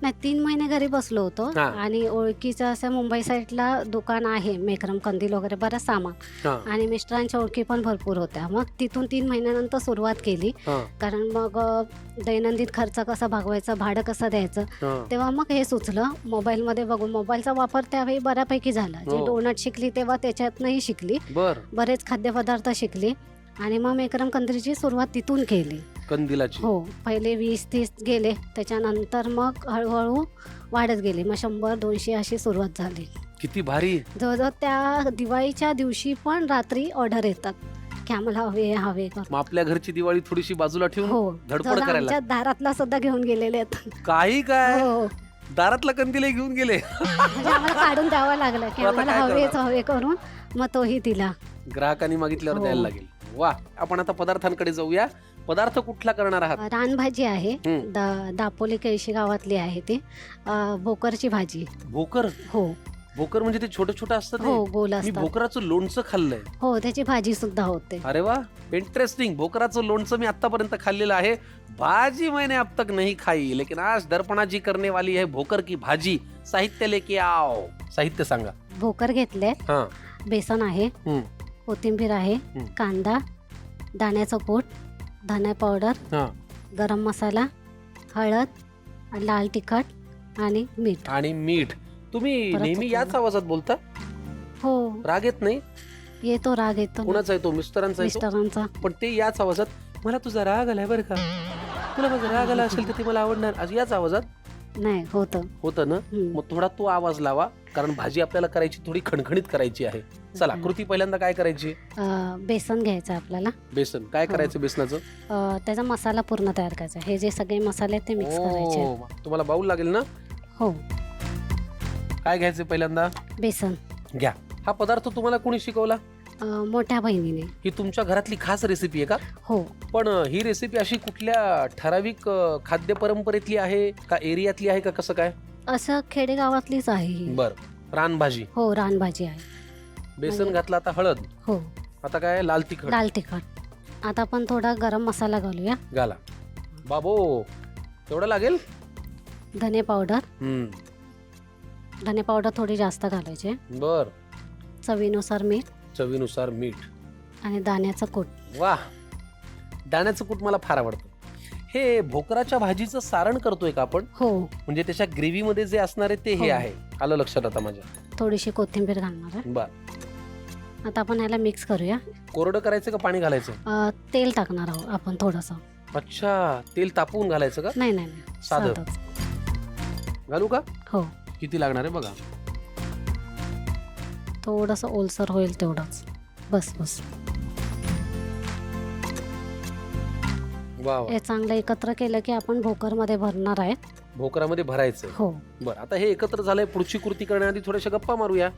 नाही 3 महिने घरी बसलो होतो हा. आणि ओळखीचं असं मुंबई साईडला दुकान आहे मेक्रम कंदील वगैरे बरंच सामान हा आणि मिस्टरांच्या ओळखी पण भरपूर होत्या. मग तिथून 3 महिन्यानंतर सुरुवात केली. हा कारण मग दैनंदिन खर्च कसा भागवायचा, भाडं कसं द्यायचं, हा तेव्हा मग हे सुचलं. मोबाईलमध्ये बघून मोबाईलचा वापर त्यावेळी बऱ्यापैकी झाला. जे हो. डोनट शिकली तेव्हा त्याच्यातनंही शिकली, बर बरेच खाद्यपदार्थ शिकली आणि मग मेक्रम कंदीलची सुरुवात तिथून केली. कंदिलाची. हो, पहिले 20-30 गेले, त्याच्यानंतर मग हळूहळू वाढत गेली. मग 100-200 अशी सुरुवात झाली. किती भारी. जवळजवळ त्या दिवाळीच्या दिवशी पण रात्री ऑर्डर येतात की आम्हाला हवे हवे कर. मग आपल्या घरची दिवाळी थोडीशी बाजूला ठेवून हो, धडपड जवळ करायला. आमच्या दारातला सुद्धा घेऊन गेलेले आहेत. काही काय हो, दारातला कंदील घेऊन गेले. म्हणजे आम्हाला काढून द्यावा लागला की मग आता आम्हाला काय हवेच हवे करून मग तोही दिला. ग्राहकांनी मागितल्यावर हो. द्यायला लागेल. वा, आपण आता पदार्थांकडे जाऊया. पदार्थ कुठला करणार आहात? रानभाजी आहे, हम्म. दापोली केळशी गावातली आहे ती. भोकरची भाजी. भोकर. हो भोकर म्हणजे ते छोटं छोटं असतं ते? हो, गोल मी असतात. भोकराचं लोणचं खाल्लंय. हो, त्याची भाजी सुद्धा होते. अरे वा, इंटरेस्टिंग. भोकराचं लोणचं मी आतापर्यंत खाल्लेलं आहे. भाजी मैंने अब तक नहीं खाई, लेकिन आज दर्पणाजी करने वाली है भोकर की भाजी. साहित्य लेके आओ. साहित्य सांगा. भोकर घेतले, हा. बेसन आहे, हम्म. कोथिंबीर आहे, कांदा, दाण्याचं कूट, धने पावडर, हा. गरम मसाला, हळद, लाल तिखट आणि मीठ. आणि मीठ. तुम्ही परत नेहमी याच आवाजात बोलता? हो, राग येत नाही? येतो राग येतो ना. कुणाचा येतो? मिस्टरांचा येतो? मिस्टरांचा. पण ते याच आवाजात, मला तुझा राग आलाय बरं का, तुला माझा राग आला असेल तर ते मला आवडणार, असं याच आवाजात नाही होतं. होतं ना. मग थोडा तो आवाज लावा, कारण भाजी आपल्याला करायची थोडी खणखणीत करायची आहे. चला, कृती पहिल्यांदा काय करायची? बेसन घ्यायचं आपल्याला. बेसन. काय करायचं बेसनाचं? त्याचा मसाला पूर्ण तयार करायचा. हे जे सगळे मसाले आहेत ते मिक्स करायचे. ओ, तुम्हाला बाऊल लागेल ना? हो, काय घ्यायचं पहिल्यांदा? बेसन. घ्या. हा पदार्थ तुम्हाला कोणी शिकवला? मोठ्या बहिणीने. ही तुमच्या घरातली खास रेसिपी आहे का? हो, पण ही रेसिपी अशी कुठल्या ठराविक खाद्य परंपरेतली आहे का, एरियातली आहे का, कसं काय? असं खेडेगावातलीच आहे ही. बर. रानभाजी. हो, रानभाजी आहे. बेसन घातलं, आता हळद, हो, आता काय लाल तिखट. लाल तिखट. आता आपण थोडा गरम मसाला घालूया. घाला. बाबो, तेवढं लागेल? धने पावडर. हम्म. धने पावडर थोडी जास्त घालायचे. बर. चवीनुसार मीठ चवीनुसार मीठ आणि दाण्याचं कूट. वा, दाण्याचं कूट मला फार आवडतं. हे भोकराच्या भाजीचं सारण करतोय का आपण? हो, म्हणजे त्याच्या ग्रेव्ही मध्ये जे असणार आहे ते हे हो. आहे. आलं लक्षात आता माझ्या. थोडीशी कोथिंबीर घालणार आहे. बर. आता आपण ह्याला मिक्स करूया. कोरडं करायचं का पाणी घालायचं? तेल टाकणार आहोत आपण थोडंसं. अच्छा, तेल तापवून घालायचं का? नाही नाही नाही, साधं. साधंच. घालू का? हो, किती लागणार आहे बघा. थोडंसं ओलसर होईल तेवढंच. बस बस. वा वा. हे चांगलं एकत्र केलं की आपण भोकरमध्ये भरणार आहे. भोकरामध्ये भरायचं. हो, बरं, आता हे एकत्र झालंय. पुढची कृती करण्याआधी थोड्याशा गप्पा मारूया.